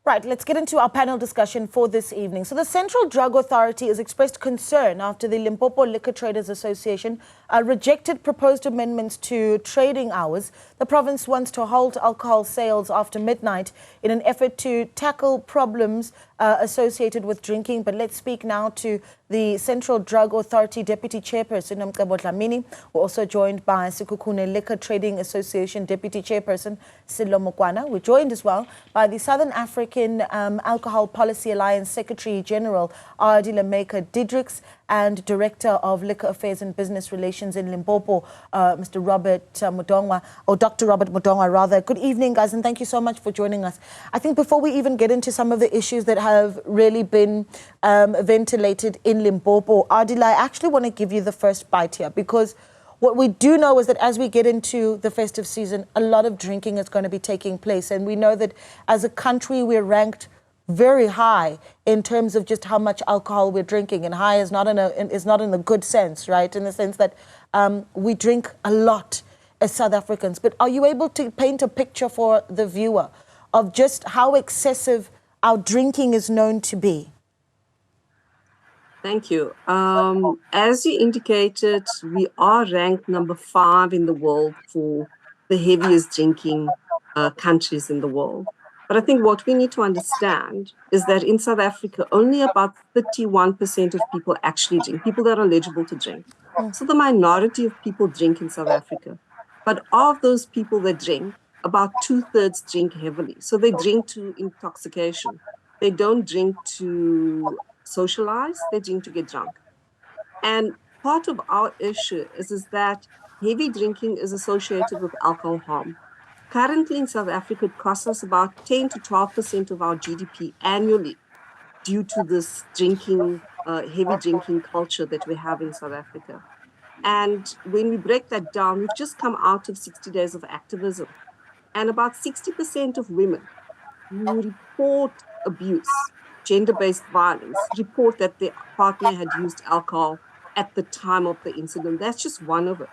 Right, let's get into our panel discussion for this evening. So the Central Drug Authority has expressed concern after the Limpopo Liquor Traders Association rejected proposed amendments to trading hours. The province wants to halt alcohol sales after midnight in an effort to tackle problems associated with drinking. But let's speak now to the Central Drug Authority Deputy Chairperson, Mcebo Dlamini. We're also joined by Sekhukhune Liquor Trading Association Deputy Chairperson, Sidlo Mokwana. We're joined as well by the Southern African Alcohol Policy Alliance Secretary General, Ardila Maker Diedrichs, and Director of Liquor Affairs and Business Relations in Limpopo, Mr. Robert Mudongwa, or Dr. Robert Mudongwa, rather. Good evening, guys, and thank you so much for joining us. I think before we even get into some of the issues that have really been ventilated in Limpopo, Ardila, I actually want to give you the first bite here, because what we do know is that as we get into the festive season, a lot of drinking is going to be taking place. And we know that as a country, we're ranked very high in terms of just how much alcohol we're drinking. And high is not in a good sense, right? In the sense that we drink a lot as South Africans. But are you able to paint a picture for the viewer of just how excessive our drinking is known to be? Thank you. As you indicated, we are ranked number 5 in the world for the heaviest drinking countries in the world. But I think what we need to understand is that in South Africa, only about 31% of people actually drink, people that are eligible to drink. So the minority of people drink in South Africa. But of those people that drink, about 2/3 drink heavily. So they drink to intoxication. They don't drink to socialize, they drink to get drunk. And part of our issue is that heavy drinking is associated with alcohol harm. Currently in South Africa, it costs us about 10 to 12% of our GDP annually due to this drinking, heavy drinking culture that we have in South Africa. And when we break that down, we've just come out of 60 days of activism. And about 60% of women who report abuse, gender-based violence, report that their partner had used alcohol at the time of the incident. That's just one of it.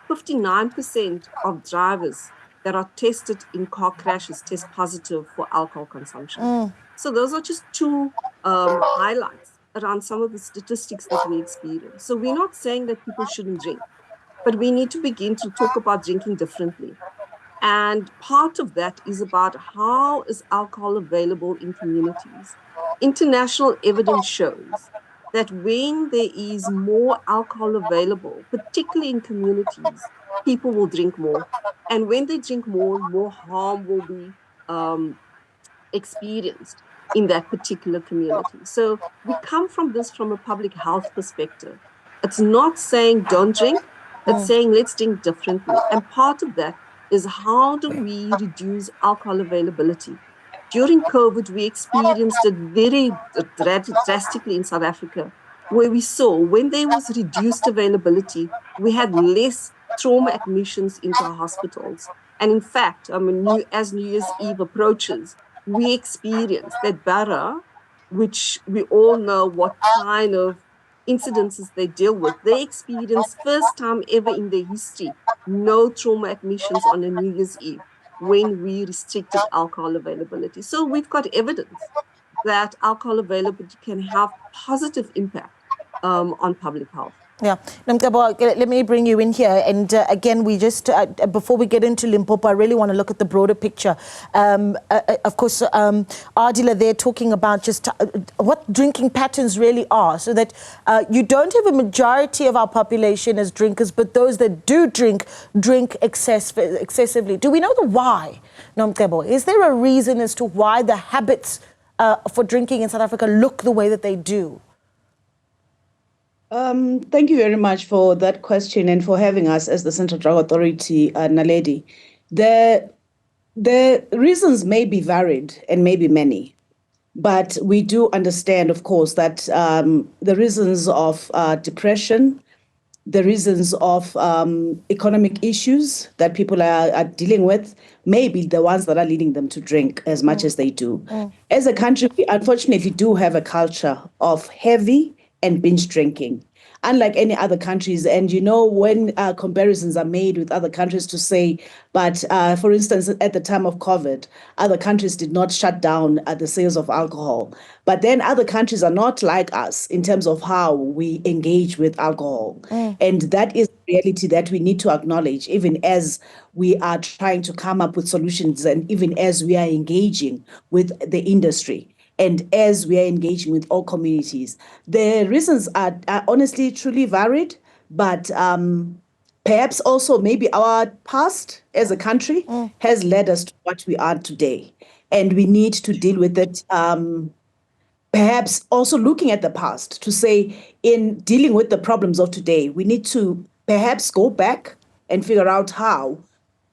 59% of drivers that are tested in car crashes test positive for alcohol consumption. So those are just two highlights around some of the statistics that we experience. So we're not saying that people shouldn't drink, but we need to begin to talk about drinking differently. And part of that is about how is alcohol available in communities. International evidence shows that when there is more alcohol available, particularly in communities, people will drink more. And when they drink more harm will be experienced in that particular community. So we come from this from a public health perspective. It's not saying don't drink, it's saying let's drink differently. And part of that is how do we reduce alcohol availability? During COVID, we experienced it very drastically in South Africa, where we saw when there was reduced availability, we had less trauma admissions into our hospitals. And in fact, as New Year's Eve approaches, we experienced that Barra, which we all know what kind of incidences they deal with, they experienced first time ever in their history, no trauma admissions on a New Year's Eve when we restricted alcohol availability. So we've got evidence that alcohol availability can have positive impact on public health. Yeah, let me bring you in here. And again, we just, before we get into Limpopo, I really want to look at the broader picture. Of course, Ardila, they're talking about just what drinking patterns really are, so that you don't have a majority of our population as drinkers, but those that do drink excessively. Do we know the why, Nomcebo? Is there a reason as to why the habits for drinking in South Africa look the way that they do? Thank you very much for that question and for having us as the Central Drug Authority, Naledi. The reasons may be varied and may be many, but we do understand, of course, that the reasons of depression, the reasons of economic issues that people are dealing with may be the ones that are leading them to drink as much as they do. As a country, we unfortunately do have a culture of heavy and binge drinking. unlike any other countries. And, you know, when comparisons are made with other countries to say, but for instance, at the time of COVID, other countries did not shut down the sales of alcohol. But then other countries are not like us in terms of how we engage with alcohol. And that is the reality that we need to acknowledge, even as we are trying to come up with solutions and even as we are engaging with the industry. And as we are engaging with all communities, the reasons are honestly truly varied, but perhaps also maybe our past as a country has led us to what we are today. And we need to deal with it, perhaps also looking at the past to say, in dealing with the problems of today, we need to perhaps go back and figure out how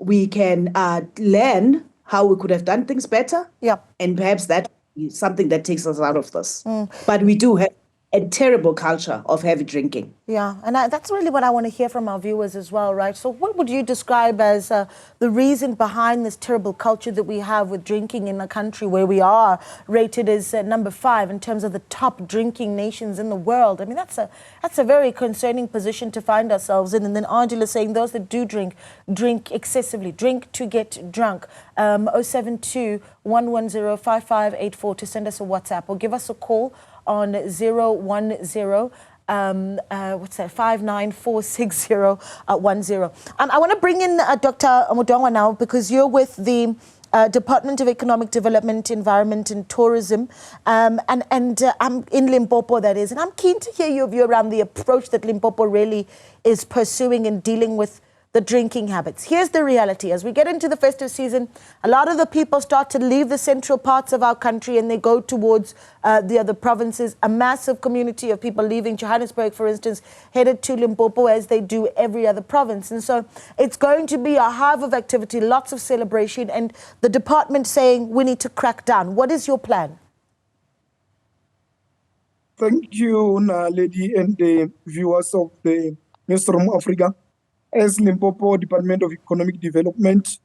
we can learn how we could have done things better. Yeah. And perhaps that is something that takes us out of this. But we do have a terrible culture of heavy drinking. Yeah, and that's really what I want to hear from our viewers as well, right? So what would you describe as the reason behind this terrible culture that we have with drinking in a country where we are rated as number 5 in terms of the top drinking nations in the world? I mean, that's a very concerning position to find ourselves in. And then Angela saying those that do drink excessively, drink to get drunk. 072 110 5584 to send us a WhatsApp or give us a call on 010 what's that, 5946010. I want to bring in Dr. Mudongwa now, because you're with the Department of Economic Development, Environment and Tourism, and I'm in Limpopo, that is, and I'm keen to hear your view around the approach that Limpopo really is pursuing in dealing with the drinking habits. Here's the reality. As we get into the festive season, a lot of the people start to leave the central parts of our country and they go towards the other provinces. A massive community of people leaving Johannesburg, for instance, headed to Limpopo as they do every other province. And so it's going to be a hive of activity, lots of celebration, and the department saying we need to crack down. What is your plan? Thank you, Lady, and the viewers of the Newzroom Afrika. As Limpopo Department of Economic Development,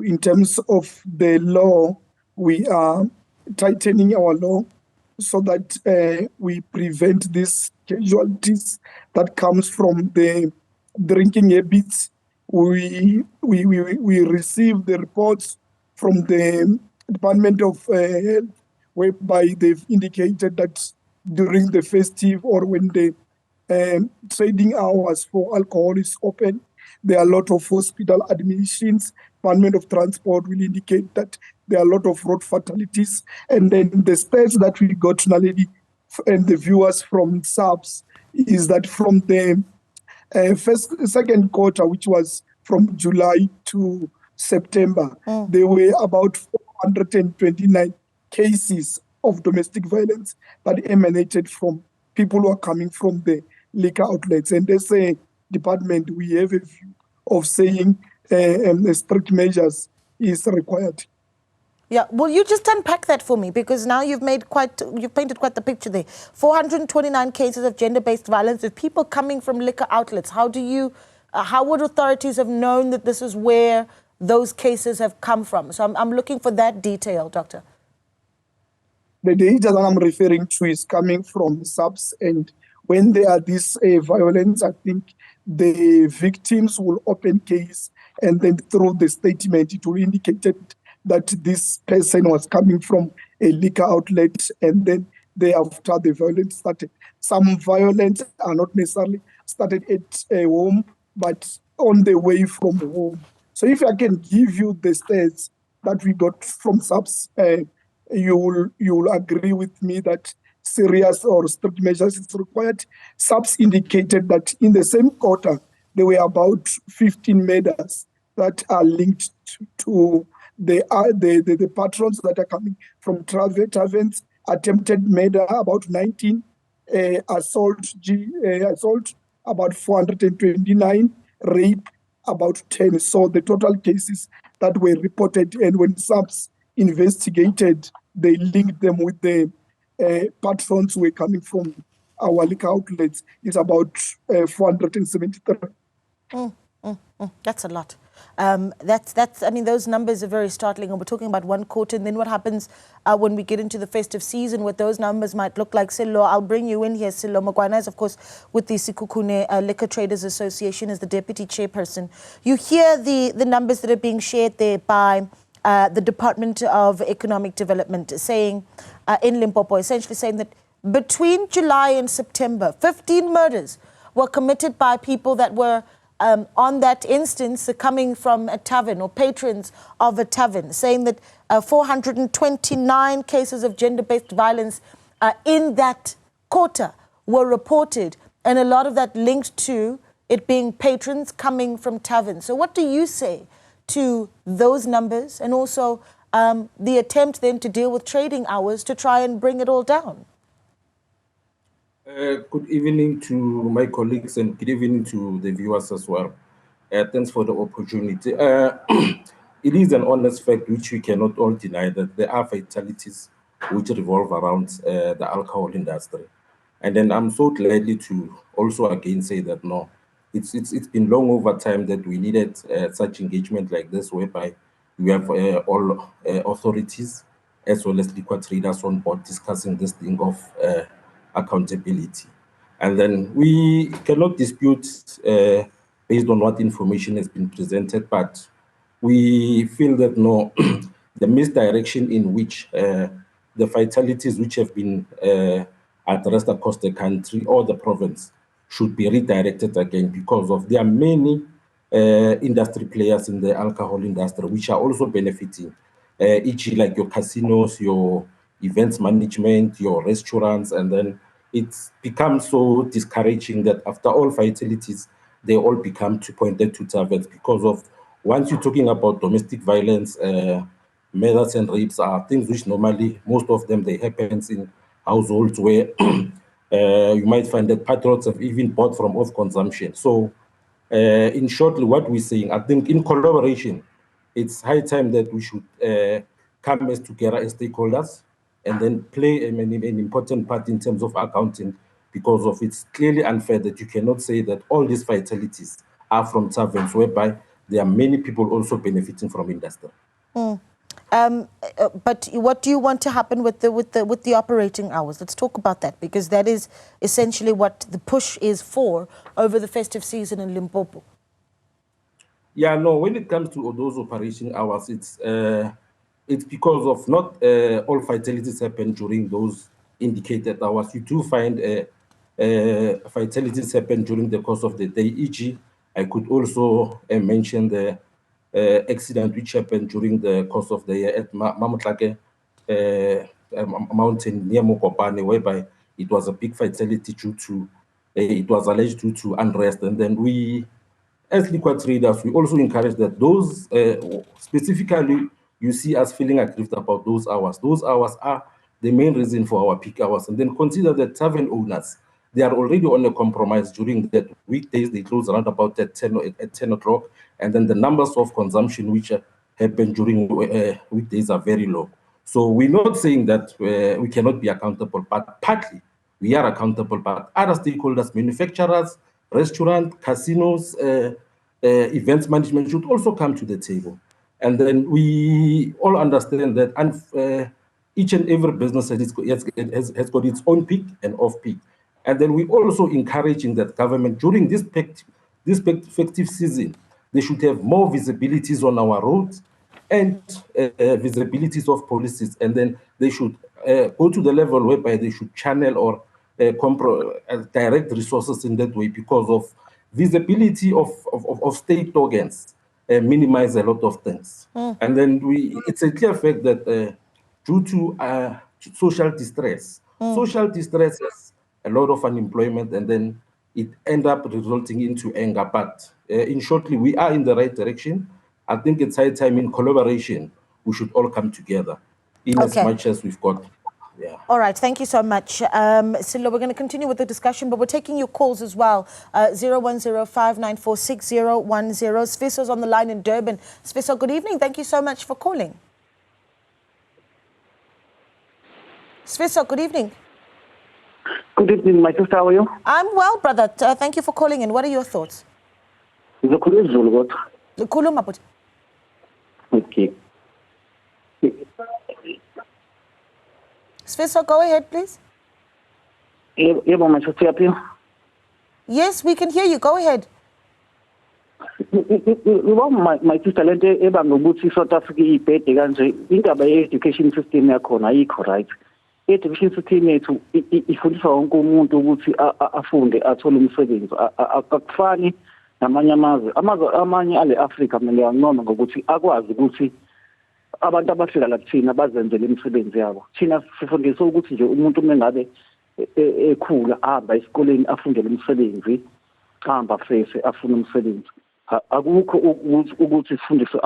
in terms of the law, we are tightening our law so that we prevent these casualties that comes from the drinking habits. We receive the reports from the Department of Health, whereby they've indicated that during the festive or when the trading hours for alcohol is open, there are a lot of hospital admissions. Department of Transport will indicate that there are a lot of road fatalities. And then the stats that we got, Naledi, and the viewers from SAPS, is that from the second quarter, which was from July to September, there were about 429 cases of domestic violence that emanated from people who are coming from the liquor outlets. And they say, department, we have a view of saying strict measures is required. Yeah, well, you just unpack that for me, because now you've painted quite the picture there. 429 cases of gender-based violence with people coming from liquor outlets. How would authorities have known that this is where those cases have come from? So I'm looking for that detail, Doctor. The data that I'm referring to is coming from SAPS, and when there are this violence, I think the victims will open case, and then through the statement, it will indicate that this person was coming from a liquor outlet, and then thereafter the violence started. Some violence are not necessarily started at a home, but on the way from home. So if I can give you the stats that we got from SAPS, you will agree with me that serious or strict measures is required. SAPS indicated that in the same quarter, there were about 15 murders that are linked to the patrons that are coming from taverns, attempted murder about 19, assault about 429, rape about 10. So the total cases that were reported, and when SAPS investigated, they linked them with the patrons who were coming from our liquor outlets, is about 473. That's a lot. I mean, those numbers are very startling. And we're talking about one quarter. And then what happens when we get into the festive season, what those numbers might look like. Silo, I'll bring you in here. Silo Magwana is, of course, with the Sekhukhune Liquor Traders Association as the deputy chairperson. You hear the numbers that are being shared there by the Department of Economic Development saying, in Limpopo, essentially saying that between July and September, 15 murders were committed by people that were on that instance coming from a tavern or patrons of a tavern, saying that 429 cases of gender-based violence in that quarter were reported, and a lot of that linked to it being patrons coming from taverns. So what do you say to those numbers, and also the attempt then to deal with trading hours to try and bring it all down? Good evening to my colleagues and good evening to the viewers as well. Thanks for the opportunity. It is an honest fact which we cannot all deny that there are fatalities which revolve around the alcohol industry. And then I'm so glad to also again say that no, it's been long over time that we needed such engagement like this, whereby we have all authorities as well as liquor traders on board discussing this thing of accountability. And then we cannot dispute based on what information has been presented, but we feel that no, the misdirection in which the fatalities which have been addressed across the country or the province should be redirected again, because of there are many industry players in the alcohol industry which are also benefiting, e.g. like your casinos, your events management, your restaurants, and then it's become so discouraging that after all fatalities, they all become pointed to taverns, because of once you're talking about domestic violence, murders and rapes are things which normally, most of them, they happens in households where you might find that patrons have even bought from off consumption. So in shortly, what we're saying, I think in collaboration, it's high time that we should come as together as stakeholders and then play an important part in terms of accounting, because of it's clearly unfair that you cannot say that all these fatalities are from taverns, whereby there are many people also benefiting from industry. But what do you want to happen with the operating hours? Let's talk about that, because that is essentially what the push is for over the festive season in Limpopo. Yeah, no, when it comes to those operating hours, it's because of not all fatalities happen during those indicated hours. You do find fatalities happen during the course of the day, e.g. I could also mention the accident which happened during the course of the year at Mamutlake mountain near Mokopane, whereby it was a big fatality due to, it was alleged due to unrest. And then we, as liquor traders, we also encourage that those, specifically, you see us feeling aggrieved about those hours. Those hours are the main reason for our peak hours. And then consider that tavern owners, they are already on a compromise during that weekdays. They close around about at 10 o'clock. And then the numbers of consumption which happen during weekdays are very low. So we're not saying that we cannot be accountable, but partly we are accountable, but other stakeholders, manufacturers, restaurants, casinos, events management should also come to the table. And then we all understand that each and every business has got its own peak and off peak. And then we also encouraging that government during this festive season, they should have more visibilities on our roads and visibilities of policies. And then they should go to the level whereby they should channel or direct resources in that way, because of visibility of state organs minimize a lot of things. And then it's a clear fact that due to social distress has a lot of unemployment, and then it end up resulting into anger. But in shortly, we are in the right direction. I think it's high time in collaboration, we should all come together in as much as we've got. Yeah. All right, thank you so much. Silo, we're going to continue with the discussion, but we're taking your calls as well. 01059460010. Sfiso's on the line in Durban. Sfiso, good evening. Thank you so much for calling. Sfiso, good evening. Good evening, my sister. How are you? I'm well, brother. Thank you for calling in. What are your thoughts? Khuluma bhuti. Okay. Sfiso, go ahead, please. Yebo manje siyaphi? Yes, we can hear you. Go ahead. My sister lento ebanga ukuthi South Africa ibhede kanje indaba ye-education system yakhona ayikho right. I-education system yethu ifundisa wonke umuntu ukuthi afunde athole umsebenzi. Akufani namanye amanye ale Africa mina ngiyancoma ngokuthi akwazi ukuthi abantu abafika la kuthina bazenzele imisebenzi yabo. Thina sifundisa ukuthi nje umuntu mengabe ekhula ahamba esikoleni afundele umsebenzi, hamba fese afune umsebenzi. Akukho ukuthi sifundiswe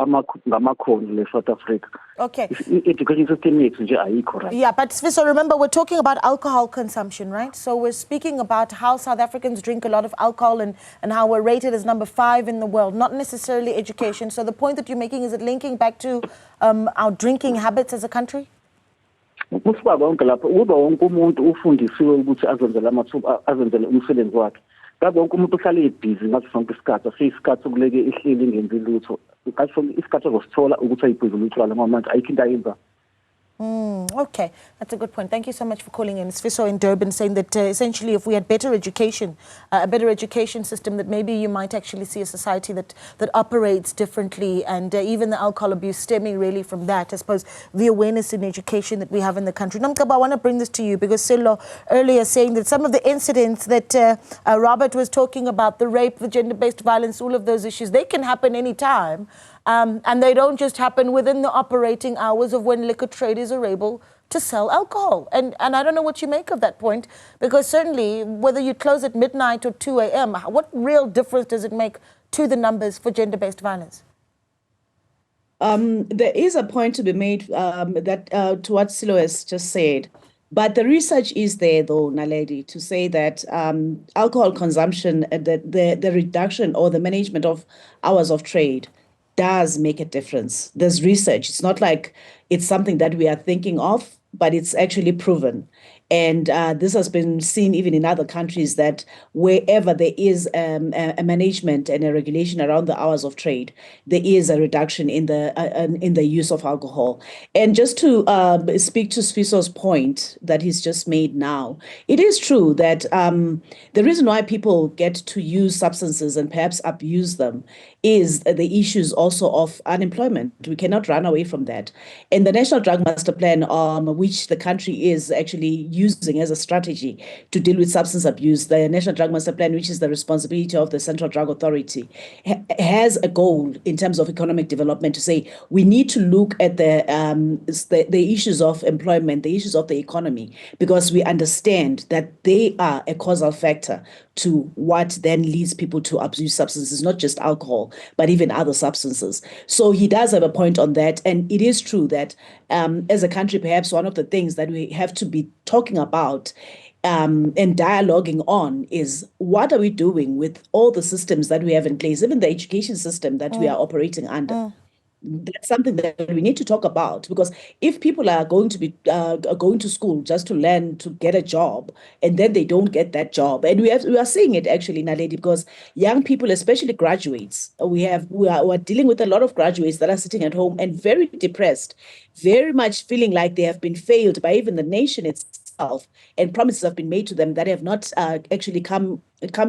ngamakhono le South Africa. Okay. Education system yethu nje ayikho right. Yeah, but Sfiso, remember we're talking about alcohol consumption, right? So we're speaking about how South Africans drink a lot of alcohol and how we're rated as number 5 in the world, not necessarily education. So the point that you're making, is it linking back to our drinking habits as a country? Kusuka konke lapho uba wonke umuntu ufundisiwe ukuthi azenzele umsebenzi wakhe. Ngabe wonke umuntu uhlala ebhizi ngathi sonke isikhathi asiyisikhathi sokuleke ihleli ngenzi lutho. Kasho isikhathi zosithola ukuthi ayibhizi lutho manje ayikho into ayenza. Okay, that's a good point. Thank you so much for calling in. Sfiso in Durban saying that essentially if we had better education, a better education system, that maybe you might actually see a society that operates differently, and even the alcohol abuse stemming really from that. I suppose the awareness in education that we have in the country. Namkaba, I want to bring this to you because Silo earlier saying that some of the incidents that Robert was talking about, the rape, the gender-based violence, all of those issues, they can happen anytime. And they don't just happen within the operating hours of when liquor traders are able to sell alcohol. And I don't know what you make of that point, because certainly whether you close at midnight or 2 a.m., what real difference does it make to the numbers for gender-based violence? There is a point to be made that to what Silo has just said. But the research is there, though, Naledi, to say that alcohol consumption, the reduction or the management of hours of trade does make a difference. There's research. It's not like it's something that we are thinking of, but it's actually proven. And this has been seen even in other countries, that wherever there is a management and a regulation around the hours of trade, there is a reduction in the use of alcohol. And just to speak to Sfiso's point that he's just made now, it is true that the reason why people get to use substances and perhaps abuse them is the issues also of unemployment. We cannot run away from that. And the National Drug Master Plan, which the country is actually using as a strategy to deal with substance abuse, the National Drug Master Plan, which is the responsibility of the Central Drug Authority, has a goal in terms of economic development to say we need to look at the issues of employment, the issues of the economy, because we understand that they are a causal factor to what then leads people to abuse substances, not just alcohol, but even other substances. So he does have a point on that. And it is true that as a country, perhaps one of the things that we have to be talking about and dialoguing on is what are we doing with all the systems that we have in place, even the education system that we are operating under. That's something that we need to talk about, because if people are going to be going to school just to learn to get a job, and then they don't get that job, and we are seeing it actually, Naledi, because young people, especially graduates, we are dealing with a lot of graduates that are sitting at home and very depressed, very much feeling like they have been failed by even the nation itself, and promises have been made to them that have not actually come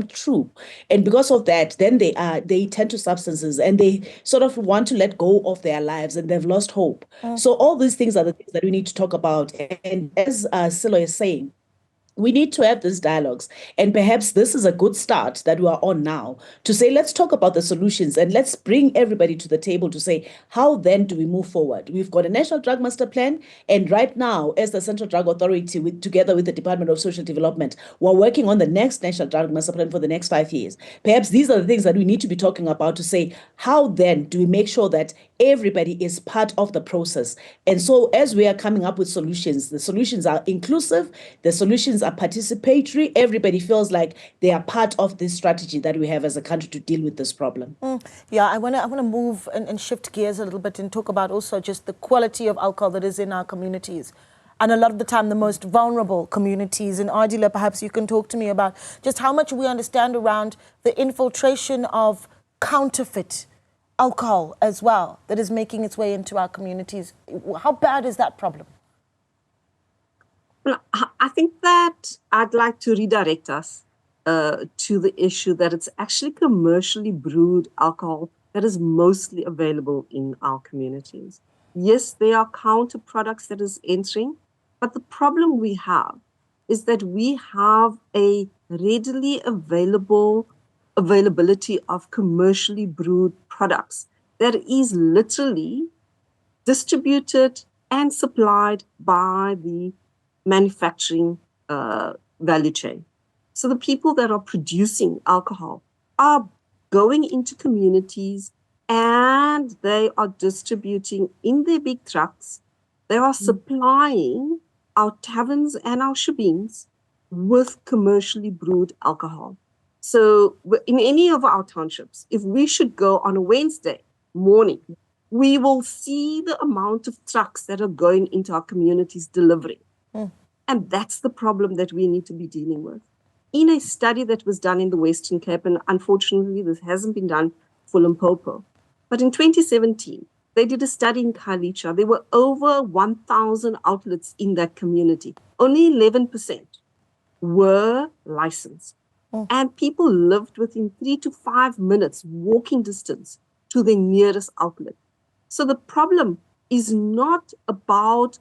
true. And because of that, then they turn to substances and they sort of want to let go of their lives, and they've lost hope. So all these things are the things that we need to talk about. And as Silo is saying, we need to have these dialogues. And perhaps this is a good start that we are on now to say, let's talk about the solutions and let's bring everybody to the table to say, how then do we move forward? We've got a National Drug Master Plan. And right now, as the Central Drug Authority, together with the Department of Social Development, we're working on the next National Drug Master Plan for the next 5 years. Perhaps these are the things that we need to be talking about to say, how then do we make sure that everybody is part of the process? And so as we are coming up with solutions, the solutions are inclusive, the solutions are participatory. Everybody feels like they are part of this strategy that we have as a country to deal with this problem. Yeah, I want to move and shift gears a little bit and talk about also just the quality of alcohol that is in our communities. And a lot of the time, the most vulnerable communities. And Ardila, perhaps you can talk to me about just how much we understand around the infiltration of counterfeit alcohol as well that is making its way into our communities. How bad is that problem? Well, I think that I'd like to redirect us to the issue that it's actually commercially brewed alcohol that is mostly available in our communities. Yes, there are counter products that is entering, but the problem we have is that we have a readily availability of commercially brewed products that is literally distributed and supplied by the manufacturing value chain. So the people that are producing alcohol are going into communities and they are distributing in their big trucks. They are supplying our taverns and our shebeens with commercially brewed alcohol. So in any of our townships, if we should go on a Wednesday morning, we will see the amount of trucks that are going into our communities delivering. And that's the problem that we need to be dealing with. In a study that was done in the Western Cape, and unfortunately this hasn't been done for Limpopo, but in 2017, they did a study in Khayelitsha. There were over 1,000 outlets in that community. Only 11% were licensed. And people lived within 3 to 5 minutes walking distance to the nearest outlet. So the problem is not about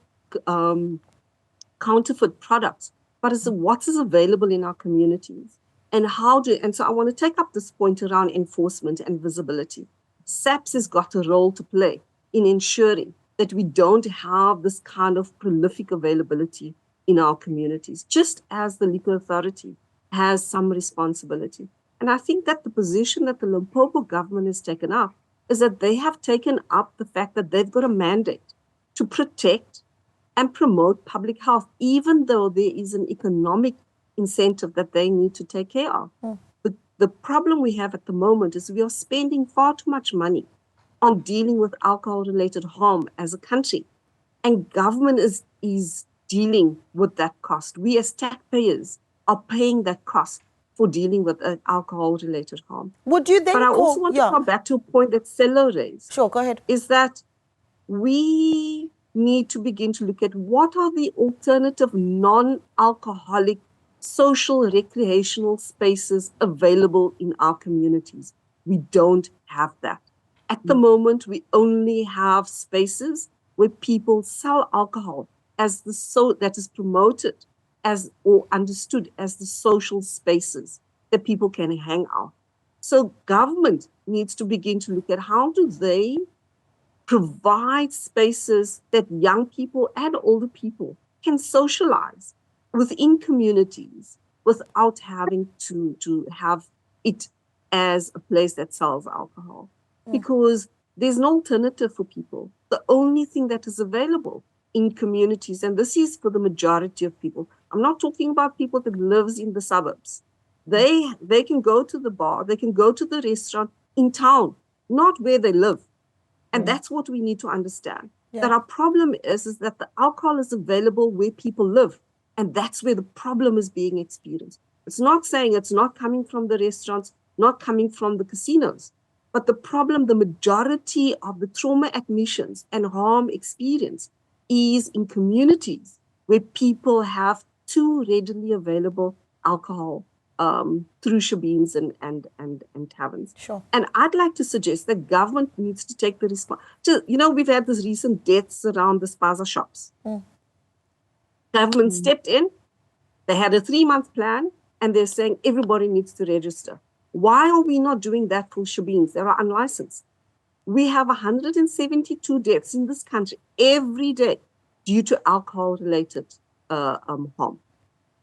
counterfeit products, but it's what is available in our communities and so I want to take up this point around enforcement and visibility. SAPS has got a role to play in ensuring that we don't have this kind of prolific availability in our communities, just as the Liquor Authority has some responsibility. And I think that the position that the Limpopo government has taken up is that they have taken up the fact that they've got a mandate to protect and promote public health, even though there is an economic incentive that they need to take care of. The problem we have at the moment is we are spending far too much money on dealing with alcohol-related harm as a country, and government is dealing with that cost. We as taxpayers are paying that cost for dealing with alcohol-related harm. Would you then But I also want to come back to a point that Sello raised. Sure, go ahead. Is that we need to begin to look at what are the alternative non-alcoholic social recreational spaces available in our communities. We don't have that. At the moment, we only have spaces where people sell alcohol as that is promoted as or understood as the social spaces that people can hang out. So government needs to begin to look at how do they provide spaces that young people and older people can socialize within communities without having to have it as a place that sells alcohol. Because there's no alternative for people. The only thing that is available in communities, and this is for the majority of people, I'm not talking about people that lives in the suburbs. They can go to the bar, they can go to the restaurant in town, not where they live. And that's what we need to understand. That our problem is that the alcohol is available where people live. And that's where the problem is being experienced. It's not saying it's not coming from the restaurants, not coming from the casinos. But the problem, the majority of the trauma admissions and harm experience is in communities where people have too readily available alcohol through shebeens and taverns. Sure. And I'd like to suggest that government needs to take the response. We've had this recent deaths around the spaza shops. Government stepped in, they had a 3-month plan, and they're saying everybody needs to register. Why are we not doing that for shebeens that are unlicensed? We have 172 deaths in this country every day due to alcohol-related harm.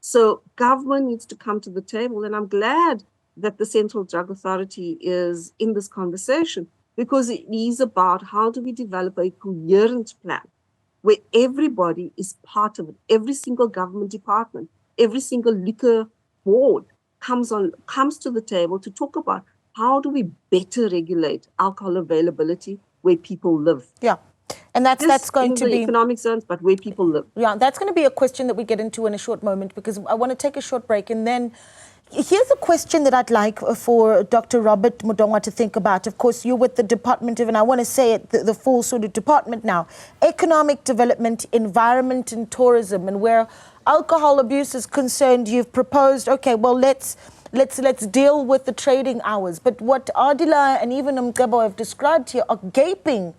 So government needs to come to the table, and I'm glad that the Central Drug Authority is in this conversation, because it is about how do we develop a coherent plan where everybody is part of it. Every single government department, every single liquor board comes to the table to talk about how do we better regulate alcohol availability where people live. Yeah. And that's going to be economic zones, but where people live. Yeah, that's going to be a question that we get into in a short moment, because I want to take a short break. And then, Here's a question that I'd like for Dr. Robert Mudongwa to think about. Of course, you're with the Department of, and I want to say it, the full sort of department now, Economic Development, Environment and Tourism, and where alcohol abuse is concerned, you've proposed, okay, well, let's deal with the trading hours. But what Adila and even Mgebo have described here are gaping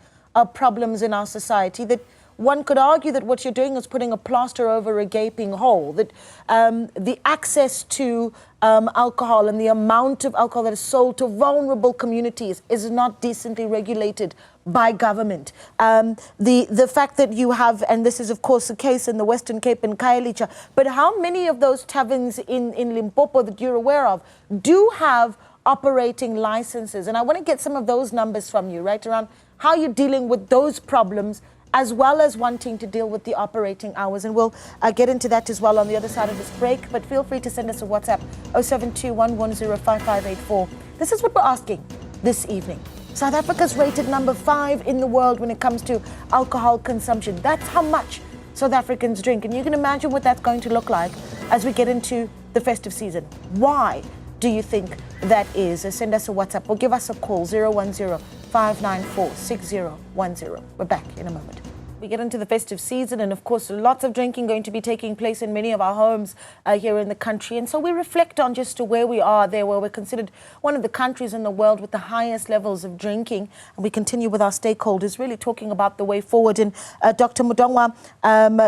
problems in our society that one could argue that what you're doing is putting a plaster over a gaping hole, that the access to alcohol and the amount of alcohol that is sold to vulnerable communities is not decently regulated by government. The fact that you have, and this is of course the case in the Western Cape and Khayelitsha, but how many of those taverns in Limpopo that you're aware of do have operating licenses? And I want to get some of those numbers from you, right, around how you're dealing with those problems, as well as wanting to deal with the operating hours. And we'll get into that as well on the other side of this break. But feel free to send us a WhatsApp, 0721105584. This is what we're asking this evening. South Africa's rated number 5 in the world when it comes to alcohol consumption. That's how much South Africans drink. And you can imagine what that's going to look like as we get into the festive season. Why do you think that is? Send us a WhatsApp or give us a call, 010-594-6010. We're back in a moment. We get into the festive season, and of course lots of drinking going to be taking place in many of our homes here in the country, and so we reflect on just where we are there, where we're considered one of the countries in the world with the highest levels of drinking, and we continue with our stakeholders really talking about the way forward. And Dr. Mudongwa,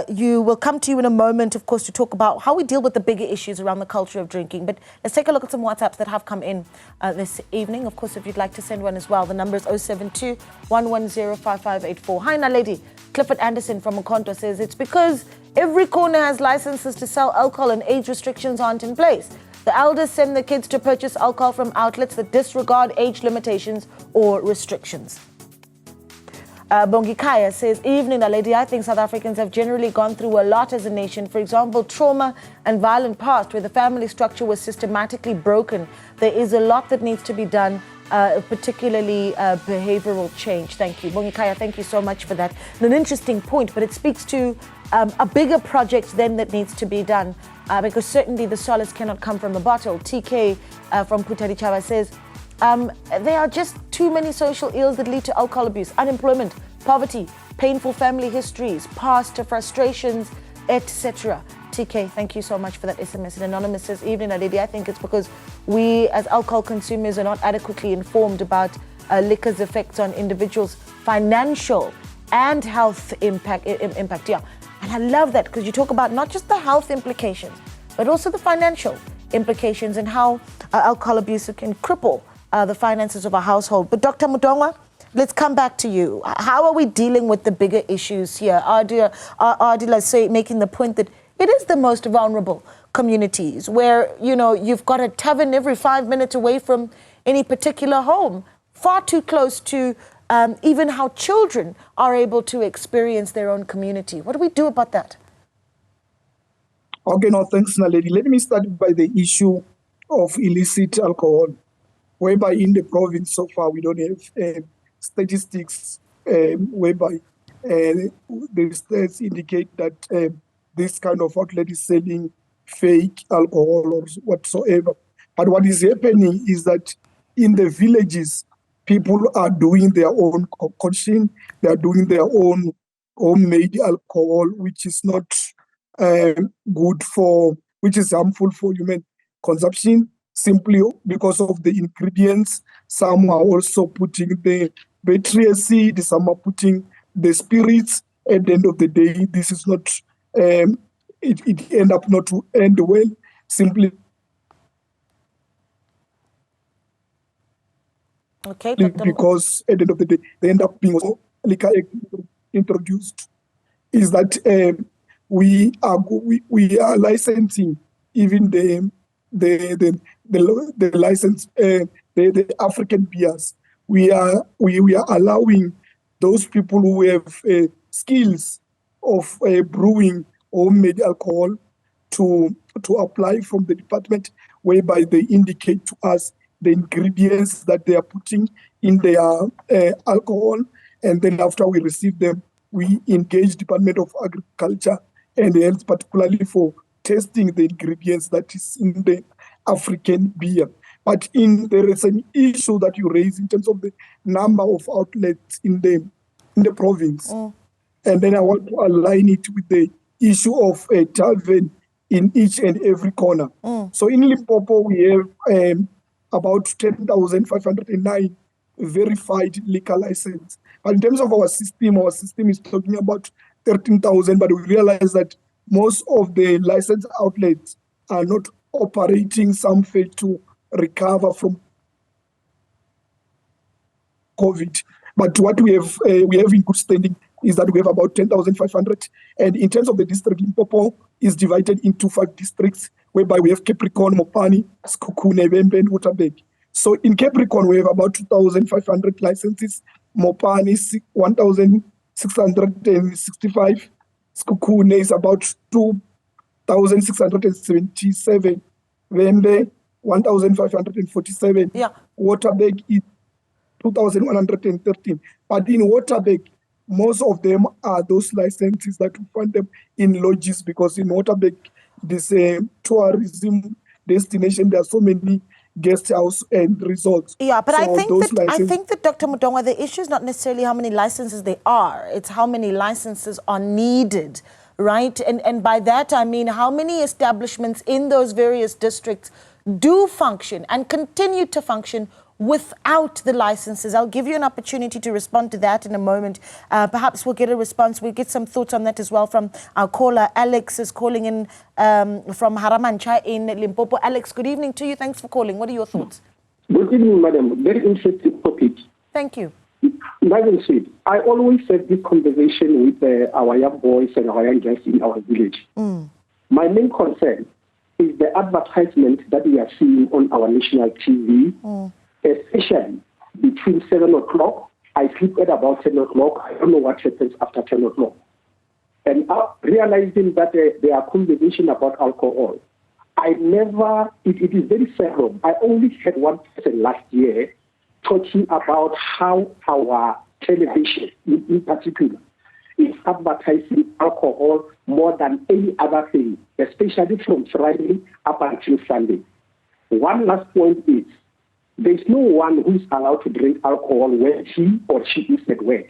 you will come to you in a moment, of course, to talk about how we deal with the bigger issues around the culture of drinking. But let's take a look at some WhatsApps that have come in this evening. Of course, if you'd like to send one as well, the number is 072-110-5584. Hi, Naledi. Clifford Anderson from Mkhonto says it's because every corner has licenses to sell alcohol and age restrictions aren't in place. The elders send their kids to purchase alcohol from outlets that disregard age limitations or restrictions. Bongikaya says, evening, lady. I think South Africans have generally gone through a lot as a nation. For example, trauma and violent past where the family structure was systematically broken. There is a lot that needs to be done, particularly behavioral change. Thank you. Bongikaya, thank you so much for that. And an interesting point, but it speaks to a bigger project then that needs to be done, because certainly the solace cannot come from a bottle. TK from Putarichava says, there are just too many social ills that lead to alcohol abuse, unemployment, poverty, painful family histories, past frustrations, etc. TK, thank you so much for that SMS. And Anonymous says, evening, Aditi, I think it's because we as alcohol consumers are not adequately informed about liquor's effects on individuals' financial and health impact. Yeah, and I love that because you talk about not just the health implications, but also the financial implications and how alcohol abuse can cripple the finances of a household. But Dr. Mudongwa, let's come back to you. How are we dealing with the bigger issues here? Ardila say, making the point that it is the most vulnerable communities where, you know, you've got a tavern every 5 minutes away from any particular home, far too close to even how children are able to experience their own community. What do we do about that? Okay, no, thanks, Naledi. Let me start by the issue of illicit alcohol, whereby in the province so far we don't have statistics whereby the states indicate that this kind of outlet is selling fake alcohol or whatsoever. But what is happening is that in the villages, people are doing their own concoction, they are doing their own homemade alcohol, which is not good for, which is harmful for human consumption, simply because of the ingredients. Some are also putting the battery acid, some are putting the spirits. At the end of the day, this is not, it end up not to end well, simply because at the end of the day, they end up being also liquor introduced. Is that we are licensing even the license, the African beers. We are allowing those people who have skills of brewing homemade alcohol to apply from the department, whereby they indicate to us the ingredients that they are putting in their alcohol, and then after we receive them, we engage Department of Agriculture and Health, particularly for testing the ingredients that is in the African beer. But there is an issue that you raise in terms of the number of outlets in the province. And then I want to align it with the issue of a tavern in each and every corner. So in Limpopo, we have about 10,509 verified liquor license. But in terms of our system is talking about 13,000, but we realize that most of the licensed outlets are not operating. Some fail to recover from COVID. But what we have in good standing is that we have about 10,500. And in terms of the district, Limpopo is divided into 5 districts, whereby we have Capricorn, Mopani, Sekhukhune, Vhembe, and Waterberg. So in Capricorn, we have about 2,500 licenses. Mopani, 1,665. Sekhukhune is about 2,677. Vhembe, 1,547. Yeah. Waterberg is 2,113. But in Waterberg, most of them are those licenses that we find them in lodges, because in Waterberg, this tourism destination, there are so many guest house and resorts. Yeah, but so I think that Dr. Mudongwa, the issue is not necessarily how many licenses there are, it's how many licenses are needed, right? And by that I mean how many establishments in those various districts do function and continue to function without the licenses. I'll give you an opportunity to respond to that in a moment. Perhaps we'll get a response. We'll get some thoughts on that as well from our caller. Alex is calling in from Haramancha in Limpopo. Alex, good evening to you. Thanks for calling. What are your thoughts? Good evening, madam. Very interesting topic. Thank you. Madam Sweet, I always have this conversation with our young boys and our young girls in our village. My main concern is the advertisement that we are seeing on our national TV, especially between 7 o'clock. I sleep at about 10 o'clock. I don't know what happens after 10 o'clock. And realizing that there are conversations about alcohol, it is very seldom. I only had one person last year talking about how our television, in particular, is advertising alcohol more than any other thing, especially from Friday up until Sunday. One last point is, there's no one who's allowed to drink alcohol when he or she is at work.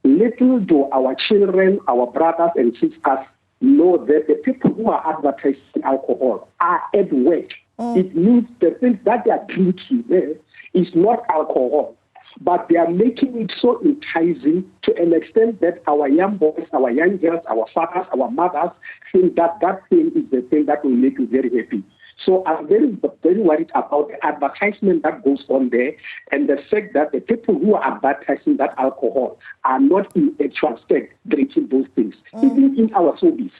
Little do our children, our brothers and sisters know that the people who are advertising alcohol are at work. It means the things that they are drinking there is not alcohol, but they are making it so enticing to an extent that our young boys, our young girls, our fathers, our mothers think that that thing is the thing that will make you very happy. So I'm very, very worried about the advertisement that goes on there and the fact that the people who are advertising that alcohol are not in actual state drinking those things. Even in our service,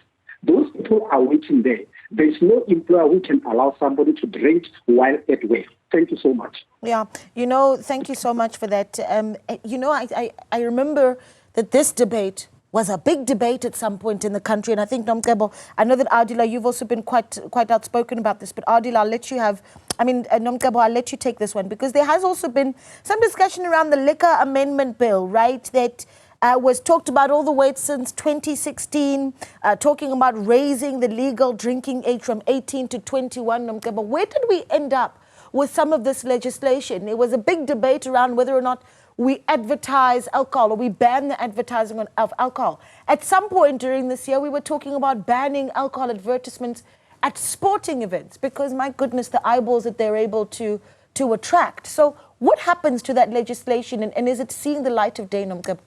those people are waiting there. There's no employer who can allow somebody to drink while at work. Thank you so much. Yeah, thank you so much for that. I remember that this debate was a big debate at some point in the country. And I think, Nomcebo, I know that Ardila, you've also been quite outspoken about this, but Ardila, I'll let you Nomcebo, I'll let you take this one, because there has also been some discussion around the Liquor Amendment Bill, right, that was talked about all the way since 2016, talking about raising the legal drinking age from 18 to 21, Nomcebo. Where did we end up with some of this legislation? It was a big debate around whether or not we advertise alcohol or we ban the advertising of alcohol. At some point during this year, we were talking about banning alcohol advertisements at sporting events because, my goodness, the eyeballs that they're able to attract. So what happens to that legislation, and is it seeing the light of day, Nomcebo?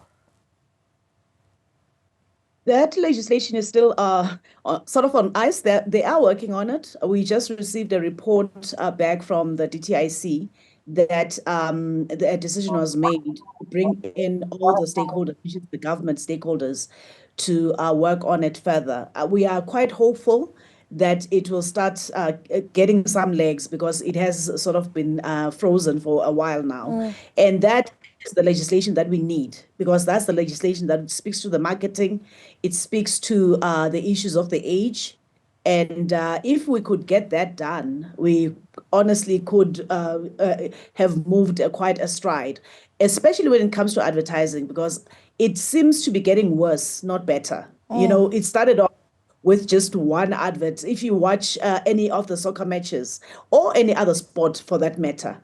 That legislation is still sort of on ice. They are working on it. We just received a report back from the DTIC that a decision was made to bring in all the stakeholders, which is the government stakeholders, to work on it further. We are quite hopeful that it will start getting some legs, because it has sort of been frozen for a while now. And that is the legislation that we need, because that's the legislation that speaks to the marketing. It speaks to the issues of the age. And if we could get that done, we honestly could have moved quite a stride, especially when it comes to advertising, because it seems to be getting worse, not better. It started off with just one advert. If you watch any of the soccer matches or any other sport for that matter,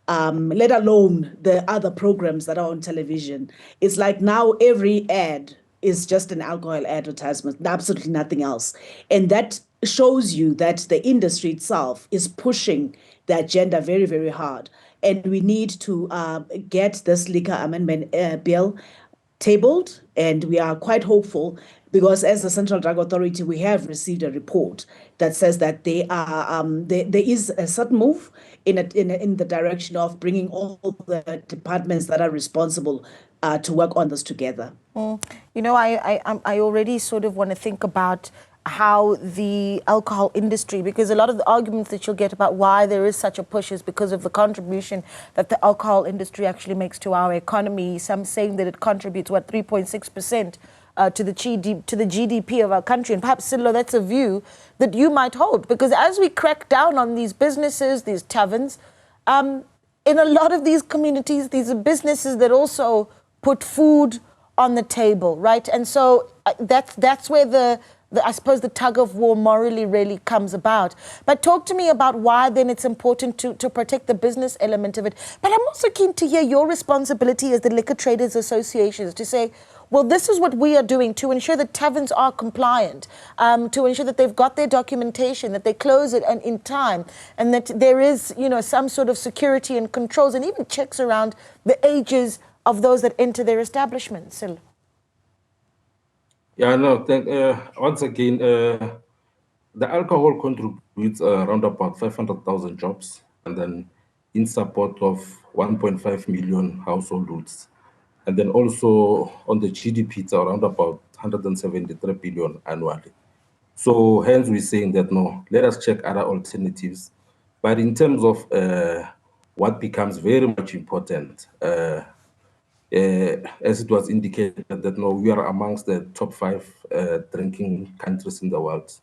let alone the other programs that are on television, it's like now every ad is just an alcohol advertisement, absolutely nothing else. And that shows you that the industry itself is pushing the agenda very, very hard. And we need to get this liquor amendment bill tabled, and we are quite hopeful because as the Central Drug Authority, we have received a report that says that they are there is a certain move in the direction of bringing all the departments that are responsible to work on this together. You know, I already sort of want to think about how the alcohol industry, because a lot of the arguments that you'll get about why there is such a push is because of the contribution that the alcohol industry actually makes to our economy. Some saying that it contributes, 3.6% to the GDP of our country. And perhaps, Sidlo, that's a view that you might hold, because as we crack down on these businesses, these taverns, in a lot of these communities, these are businesses that also put food on the table, right? And so that's where I suppose the tug of war morally really comes about. But talk to me about why then it's important to protect the business element of it. But I'm also keen to hear your responsibility as the Liquor Traders Associations to say, well, this is what we are doing to ensure that taverns are compliant, to ensure that they've got their documentation, that they close it in time, and that there is, you know, some sort of security and controls and even checks around the ages of those that enter their establishments. Yeah, no, once again, the alcohol contributes around about 500,000 jobs, and then in support of 1.5 million households. And then also on the GDP, it's around about 173 billion annually. So hence we're saying that, no, let us check other alternatives. But in terms of what becomes very much important, as it was indicated that no, we are amongst the top 5 drinking countries in the world.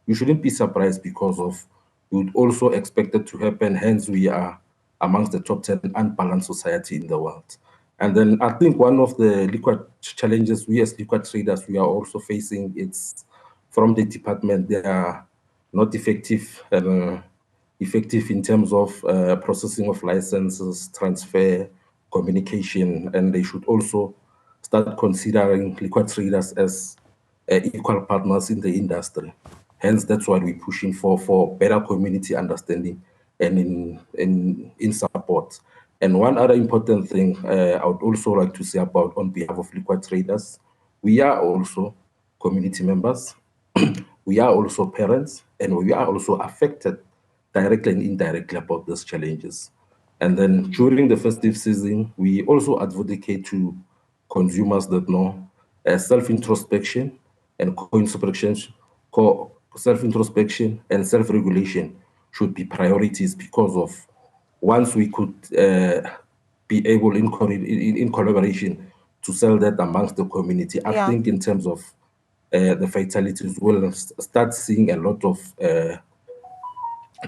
We shouldn't be surprised because of we would also expect it to happen. Hence, we are amongst the top 10 unbalanced society in the world. And then I think one of the liquor challenges we as liquor traders we are also facing it's from the department. They are not effective in terms of processing of licenses, transfer, communication, and they should also start considering liquor traders as equal partners in the industry. Hence, that's why we're pushing for better community understanding and in support. And one other important thing I would also like to say about on behalf of liquor traders, we are also community members, we are also parents, and we are also affected directly and indirectly about these challenges. And then during the festive season, we also advocate to consumers that know self-introspection and self-introspection and self-regulation should be priorities because of once we could be able in collaboration to sell that amongst the community, I think in terms of the fatalities, we'll start seeing a lot of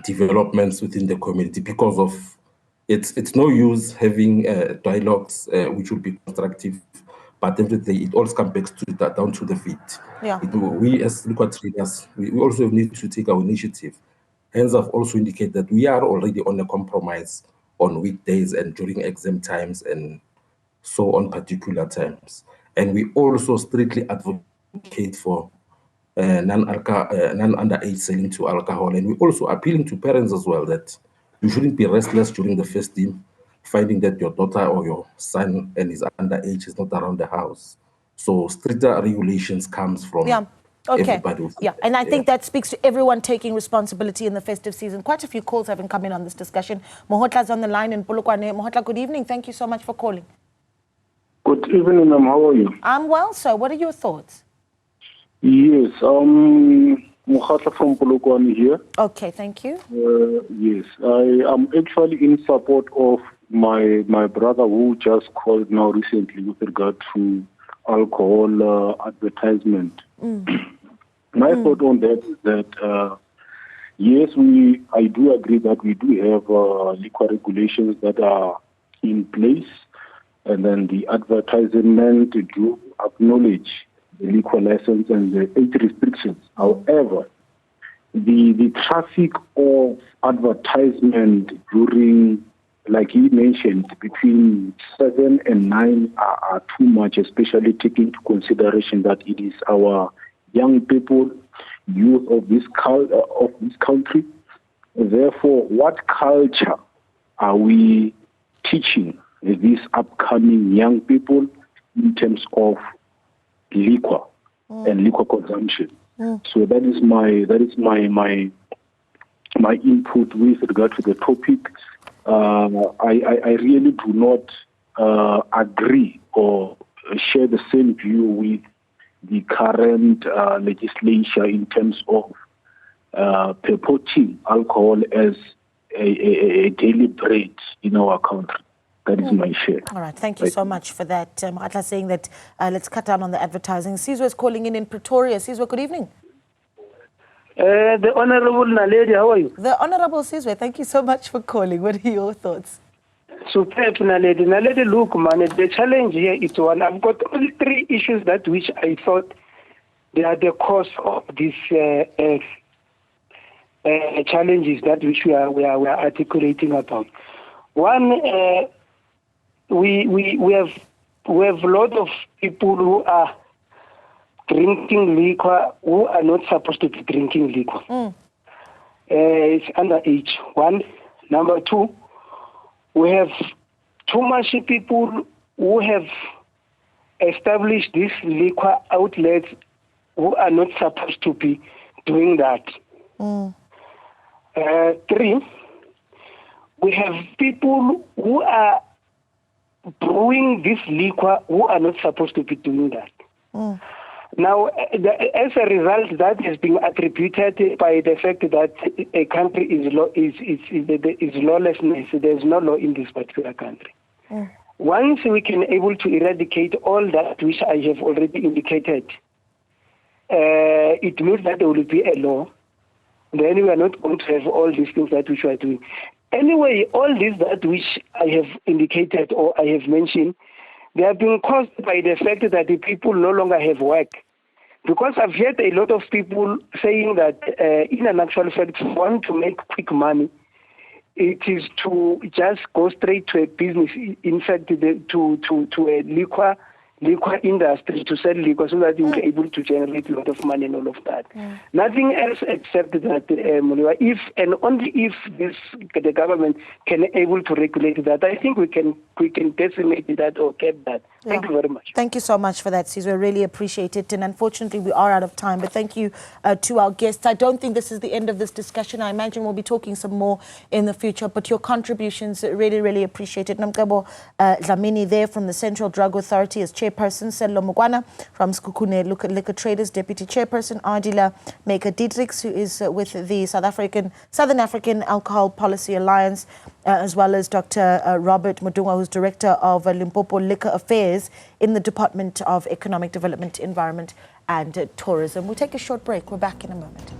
developments within the community because of it's no use having dialogues which would be constructive, but everything it all comes back to that down to the feet. We as liquor traders, we also need to take our initiative. Hence, I've also indicated that we are already on a compromise on weekdays and during exam times and so on particular times. And we also strictly advocate for non-underage selling to alcohol. And we're also appealing to parents as well that you shouldn't be restless during the festive, finding that your daughter or your son and his underage is not around the house. So stricter regulations comes from everybody. And I think that speaks to everyone taking responsibility in the festive season. Quite a few calls haven't come in on this discussion. Mohotla's on the line in Polokwane. Mohotla, good evening. Thank you so much for calling. Good evening, ma'am. How are you? I'm well, sir. What are your thoughts? Yes, Mohotla from Polokwane here. Okay, thank you. Yes, I am actually in support of my brother who just called now recently with regard to alcohol advertisement. My thought on that is that yes, I do agree that we do have liquor regulations that are in place, and then the advertisement do acknowledge liquor license and the age restrictions. However, the traffic of advertisement during, like you mentioned, between 7 and 9 are too much, especially taking into consideration that it is our young people, youth of this country. Therefore, what culture are we teaching these upcoming young people in terms of liquor and liquor consumption? So that is my input with regard to the topic. I really do not agree or share the same view with the current legislature in terms of purporting alcohol as a daily bread in our country. That is my share. All right, thank you so much for that. Atla saying that let's cut down on the advertising. Sizwe is calling in Pretoria. Sizwe, good evening. The Honorable Naledi, how are you? The Honorable Sizwe, thank you so much for calling. What are your thoughts? Superb, Naledi. Naledi, look, man, the challenge here is one. I've got only 3 issues that which I thought they are the cause of these challenges that which we are articulating about. One, we have a lot of people who are drinking liquor who are not supposed to be drinking liquor. It's underage. One. Number 2, we have too much people who have established these liquor outlets who are not supposed to be doing that. 3, we have people who are brewing this liquor who are not supposed to be doing that. Now, as a result, that has been attributed by the fact that a country is lawlessness. There's no law in this particular country. Once we can able to eradicate all that which I have already indicated, it means that there will be a law. Then we are not going to have all these things that we are doing. Anyway, all this that which I have indicated or I have mentioned, they are being caused by the fact that the people no longer have work. Because I've heard a lot of people saying that in an actual fact, want to make quick money, it is to just go straight to a business, in fact, to a liquor industry, to sell liquor so that you'll be able to generate a lot of money and all of that. Nothing else except that if and only if the government can able to regulate that, I think we can decimate that or cap that. Thank you very much. Thank you so much for that, Sizwe. Really appreciate it. And unfortunately, we are out of time. But thank you to our guests. I don't think this is the end of this discussion. I imagine we'll be talking some more in the future. But your contributions, really, really appreciated. Namkabo Dlamini there from the Central Drug Authority as chairperson, Sello Mugwana from Skukune Liquor Traders, deputy chairperson, Ardila Maker Dietrichs, who is with the Southern African Alcohol Policy Alliance, as well as Dr. Robert Mudungwa, who's director of Limpopo Liquor Affairs in the Department of Economic Development, Environment and Tourism. We'll take a short break. We're back in a moment.